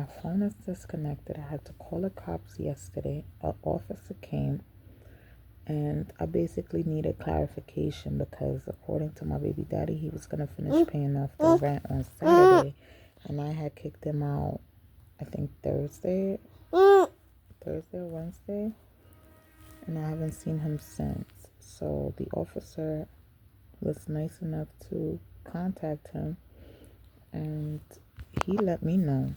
my phone is disconnected. I had to call the cops yesterday. An officer came, and I basically needed clarification because according to my baby daddy, he was going to finish paying off the rent on Saturday, and I had kicked him out, I think Thursday or Wednesday, and I haven't seen him since. So the officer was nice enough to contact him, and he let me know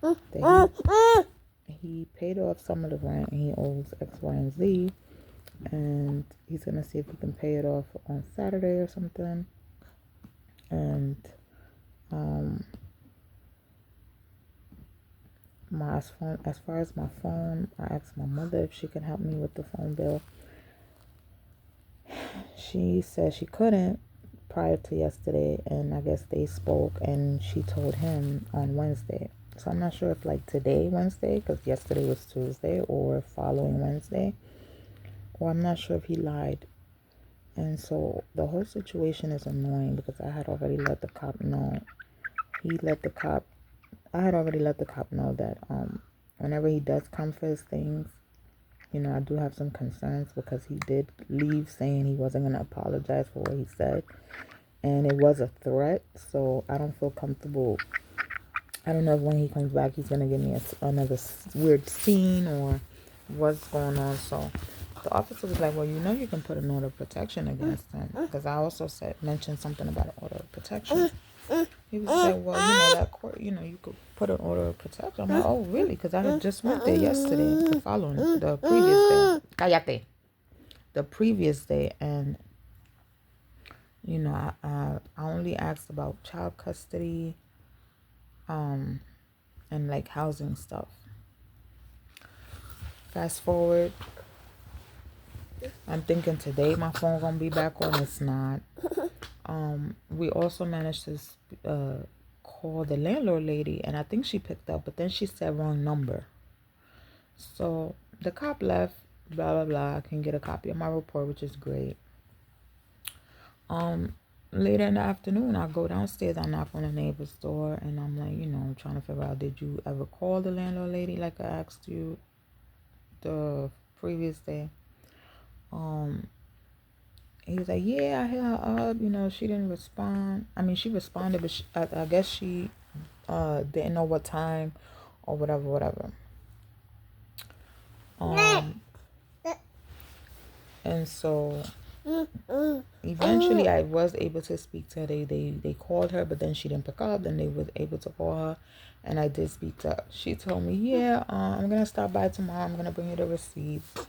that he paid off some of the rent and he owes X, Y, and Z, and he's gonna see if he can pay it off on Saturday or something. And as far as my phone, I asked my mother if she could help me with the phone bill. She said she couldn't prior to yesterday, and I guess they spoke and she told him on Wednesday. So I'm not sure if like today, Wednesday, because yesterday was Tuesday, or following Wednesday, or I'm not sure if he lied. And so the whole situation is annoying because I had already let the cop know. I had already let the cop know that whenever he does come for his things, I do have some concerns because he did leave saying he wasn't going to apologize for what he said. And it was a threat, so I don't feel comfortable. I don't know if when he comes back he's going to give me another weird scene or what's going on. So the officer was like, well, you can put an order of protection against him. Because I also mentioned something about an order of protection. He was like, well, that court, you could put an order of protection. I'm like, oh, really? Because I had just went there yesterday, the previous day. Cállate. The previous day. And, I only asked about child custody, and like housing stuff. Fast forward. I'm thinking today my phone gonna be back on. It's not. We also managed to call the landlord lady, and I think she picked up, but then she said wrong number. So the cop left, blah blah blah. I can get a copy of my report, which is great. Later in the afternoon, I go downstairs, I knock on the neighbor's door, and I'm like, trying to figure out, did you ever call the landlord lady like I asked you the previous day? He was like, yeah, I hit her up. She didn't respond. I mean, she responded, but I guess she didn't know what time or whatever. And so eventually I was able to speak to her. They called her, but then she didn't pick up. Then they were able to call her, and I did speak to her. She told me, yeah, I'm going to stop by tomorrow. I'm going to bring you the receipts.